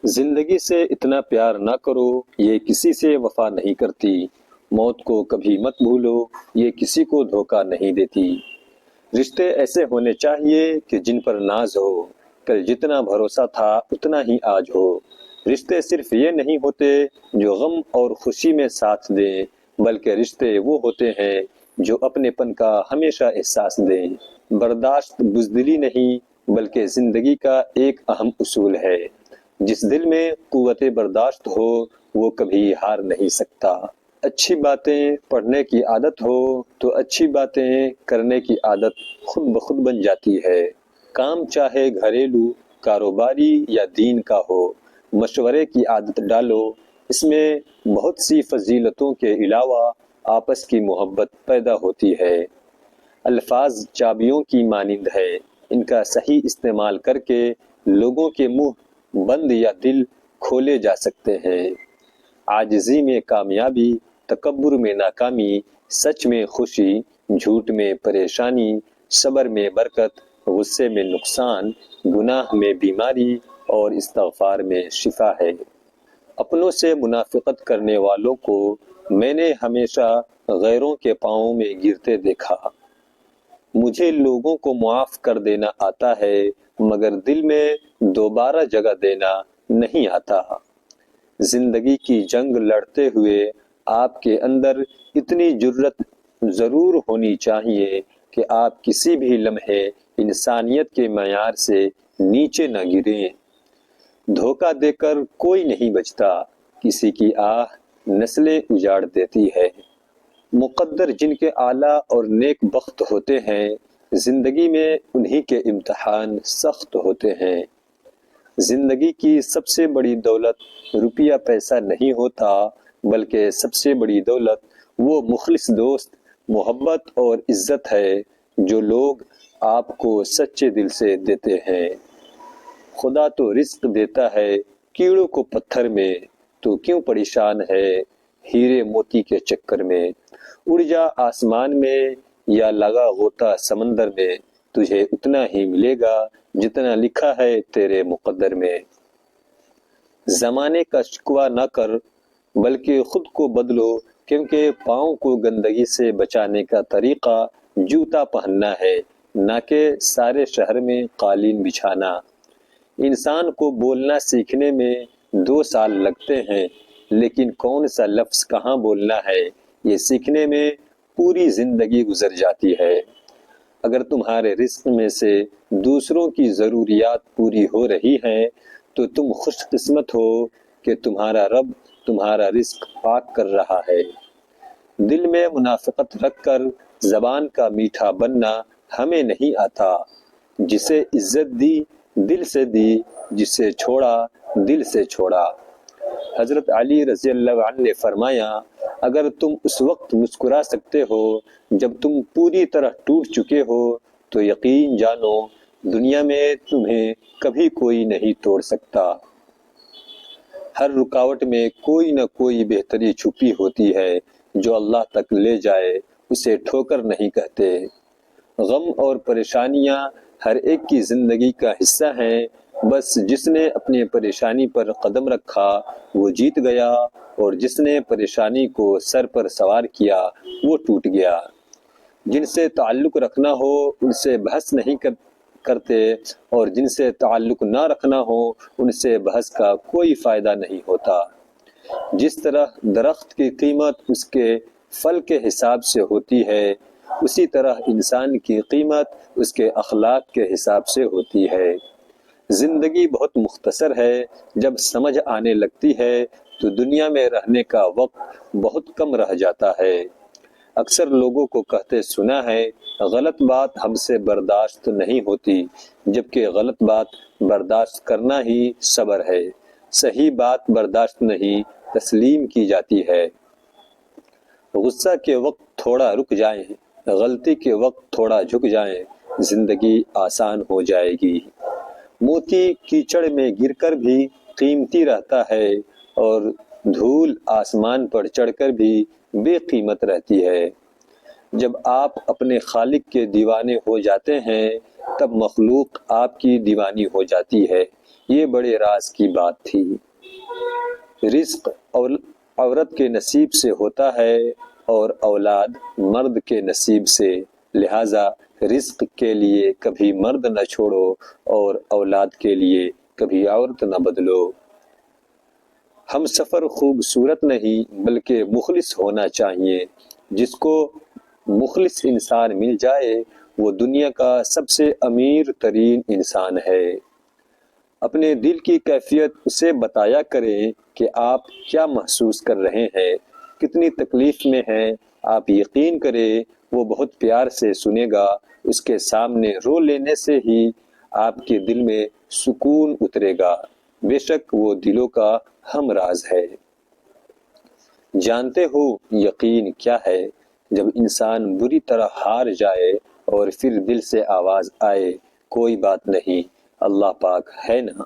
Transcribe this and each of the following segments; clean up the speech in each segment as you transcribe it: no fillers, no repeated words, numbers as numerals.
زندگی سے اتنا پیار نہ کرو، یہ کسی سے وفا نہیں کرتی۔ موت کو کبھی مت بھولو، یہ کسی کو دھوکہ نہیں دیتی۔ رشتے ایسے ہونے چاہیے کہ جن پر ناز ہو، کل جتنا بھروسہ تھا اتنا ہی آج ہو۔ رشتے صرف یہ نہیں ہوتے جو غم اور خوشی میں ساتھ دیں، بلکہ رشتے وہ ہوتے ہیں جو اپنے پن کا ہمیشہ احساس دیں۔ برداشت بزدلی نہیں بلکہ زندگی کا ایک اہم اصول ہے۔ جس دل میں قوت برداشت ہو وہ کبھی ہار نہیں سکتا۔ اچھی باتیں پڑھنے کی عادت ہو تو اچھی باتیں کرنے کی عادت خود بخود بن جاتی ہے۔ کام چاہے گھریلو، کاروباری یا دین کا ہو، مشورے کی عادت ڈالو، اس میں بہت سی فضیلتوں کے علاوہ آپس کی محبت پیدا ہوتی ہے۔ الفاظ چابیوں کی مانند ہے، ان کا صحیح استعمال کر کے لوگوں کے منہ بند یا دل کھولے جا سکتے ہیں۔ عاجزی میں کامیابی، تکبر میں ناکامی، سچ میں خوشی، جھوٹ میں پریشانی، صبر میں برکت، غصے میں نقصان، گناہ میں بیماری اور استغفار میں شفا ہے۔ اپنوں سے منافقت کرنے والوں کو میں نے ہمیشہ غیروں کے پاؤں میں گرتے دیکھا۔ مجھے لوگوں کو معاف کر دینا آتا ہے مگر دل میں دوبارہ جگہ دینا نہیں آتا۔ زندگی کی جنگ لڑتے ہوئے آپ کے اندر اتنی جرأت ضرور ہونی چاہیے کہ آپ کسی بھی لمحے انسانیت کے معیار سے نیچے نہ گریں۔ دھوکہ دے کر کوئی نہیں بچتا، کسی کی آہ نسلیں اجاڑ دیتی ہے۔ مقدر جن کے اعلیٰ اور نیک بخت ہوتے ہیں، زندگی میں انہی کے امتحان سخت ہوتے ہیں۔ زندگی کی سب سے بڑی دولت روپیہ پیسہ نہیں ہوتا، بلکہ سب سے بڑی دولت وہ مخلص دوست، محبت اور عزت ہے جو لوگ آپ کو سچے دل سے دیتے ہیں۔ خدا تو رزق دیتا ہے کیڑوں کو پتھر میں، تو کیوں پریشان ہے ہیرے موتی کے چکر میں۔ اڑ جا آسمان میں یا لگا غوطہ سمندر میں، تجھے اتنا ہی ملے گا جتنا لکھا ہے تیرے مقدر میں۔ زمانے کا شکوہ نہ کر بلکہ خود کو بدلو، کیونکہ پاؤں کو گندگی سے بچانے کا طریقہ جوتا پہننا ہے، نہ کہ سارے شہر میں قالین بچھانا۔ انسان کو بولنا سیکھنے میں 2 سال لگتے ہیں، لیکن کون سا لفظ کہاں بولنا ہے یہ سیکھنے میں پوری زندگی گزر جاتی ہے۔ اگر تمہارے رزق میں سے دوسروں کی ضروریات پوری ہو رہی ہیں تو تم خوش قسمت ہو کہ تمہارا رب تمہارا رزق پاک کر رہا ہے۔ دل میں منافقت رکھ کر زبان کا میٹھا بننا ہمیں نہیں آتا۔ جسے عزت دی دل سے دی، جسے چھوڑا دل سے چھوڑا۔ حضرت علی رضی اللہ عنہ نے فرمایا، اگر تم اس وقت مسکرا سکتے ہو جب تم پوری طرح ٹوٹ چکے ہو تو یقین جانو دنیا میں تمہیں کبھی کوئی نہیں توڑ سکتا۔ ہر رکاوٹ میں کوئی نہ کوئی بہتری چھپی ہوتی ہے، جو اللہ تک لے جائے اسے ٹھوکر نہیں کہتے۔ غم اور پریشانیاں ہر ایک کی زندگی کا حصہ ہیں، بس جس نے اپنی پریشانی پر قدم رکھا وہ جیت گیا، اور جس نے پریشانی کو سر پر سوار کیا وہ ٹوٹ گیا۔ جن سے تعلق رکھنا ہو ان سے بحث نہیں کرتے، اور جن سے تعلق نہ رکھنا ہو ان سے بحث کا کوئی فائدہ نہیں ہوتا۔ جس طرح درخت کی قیمت اس کے پھل کے حساب سے ہوتی ہے، اسی طرح انسان کی قیمت اس کے اخلاق کے حساب سے ہوتی ہے۔ زندگی بہت مختصر ہے، جب سمجھ آنے لگتی ہے تو دنیا میں رہنے کا وقت بہت کم رہ جاتا ہے۔ اکثر لوگوں کو کہتے سنا ہے، غلط بات ہم سے برداشت نہیں ہوتی، جبکہ غلط بات برداشت کرنا ہی صبر ہے۔ صحیح بات برداشت نہیں تسلیم کی جاتی ہے۔ غصہ کے وقت تھوڑا رک جائیں، غلطی کے وقت تھوڑا جھک جائیں، زندگی آسان ہو جائے گی۔ موتی کیچڑ میں گر کر بھی قیمتی رہتا ہے، اور دھول آسمان پر چڑھ کر بھی بے قیمت رہتی ہے۔ جب آپ اپنے خالق کے دیوانے ہو جاتے ہیں تب مخلوق آپ کی دیوانی ہو جاتی ہے۔ یہ بڑے راز کی بات تھی۔ رزق عورت کے نصیب سے ہوتا ہے اور اولاد مرد کے نصیب سے، لہذا رزق کے لیے کبھی مرد نہ چھوڑو اور اولاد کے لیے کبھی عورت نہ بدلو۔ ہم سفر خوبصورت نہیں بلکہ مخلص ہونا چاہیے۔ جس کو مخلص انسان مل جائے وہ دنیا کا سب سے امیر ترین انسان ہے۔ اپنے دل کی کیفیت اسے بتایا کریں کہ آپ کیا محسوس کر رہے ہیں، کتنی تکلیف میں ہیں۔ آپ یقین کریں وہ بہت پیار سے سنے گا۔ اس کے سامنے رو لینے سے ہی آپ کے دل میں سکون اترے گا۔ بے شک وہ دلوں کا ہم راز ہے۔ جانتے ہو یقین کیا ہے؟ جب انسان بری طرح ہار جائے اور پھر دل سے آواز آئے کوئی بات نہیں، اللہ پاک ہے نا۔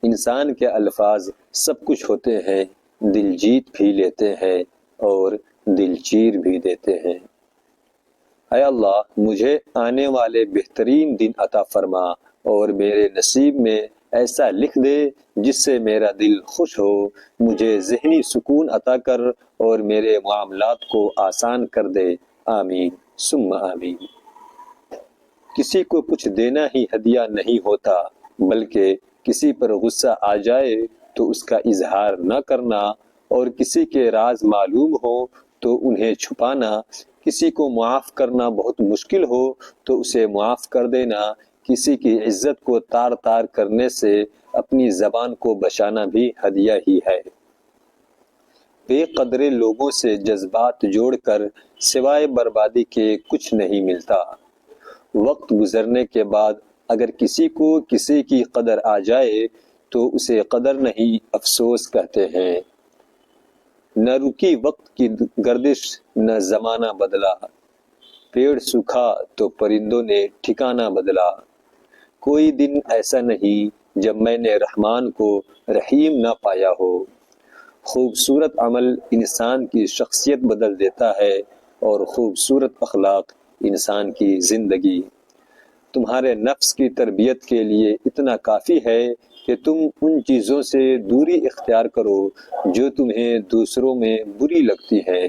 انسان کے الفاظ سب کچھ ہوتے ہیں، دل جیت بھی لیتے ہیں اور دل چیر بھی دیتے ہیں۔ اے اللہ مجھے آنے والے بہترین دن عطا فرما اور میرے نصیب میں ایسا لکھ دے جس سے میرا دل خوش ہو، مجھے ذہنی سکون عطا کر اور میرے معاملات کو آسان کر دے، آمین ثم آمین۔ کسی کو کچھ دینا ہی ہدیہ نہیں ہوتا، بلکہ کسی پر غصہ آ جائے تو اس کا اظہار نہ کرنا، اور کسی کے راز معلوم ہو تو انہیں چھپانا، کسی کو معاف کرنا بہت مشکل ہو تو اسے معاف کر دینا، کسی کی عزت کو تار تار کرنے سے اپنی زبان کو بچانا بھی ہدیہ ہی ہے۔ بے قدرے لوگوں سے جذبات جوڑ کر سوائے بربادی کے کچھ نہیں ملتا۔ وقت گزرنے کے بعد اگر کسی کو کسی کی قدر آ جائے تو اسے قدر نہیں افسوس کہتے ہیں۔ نہ رکی وقت کی گردش نہ زمانہ بدلا، پیڑ سوکھا تو پرندوں نے ٹھکانہ بدلا۔ کوئی دن ایسا نہیں جب میں نے رحمان کو رحیم نہ پایا ہو۔ خوبصورت عمل انسان کی شخصیت بدل دیتا ہے اور خوبصورت اخلاق انسان کی زندگی۔ تمہارے نفس کی تربیت کے لیے اتنا کافی ہے کہ تم ان چیزوں سے دوری اختیار کرو جو تمہیں دوسروں میں بری لگتی ہیں۔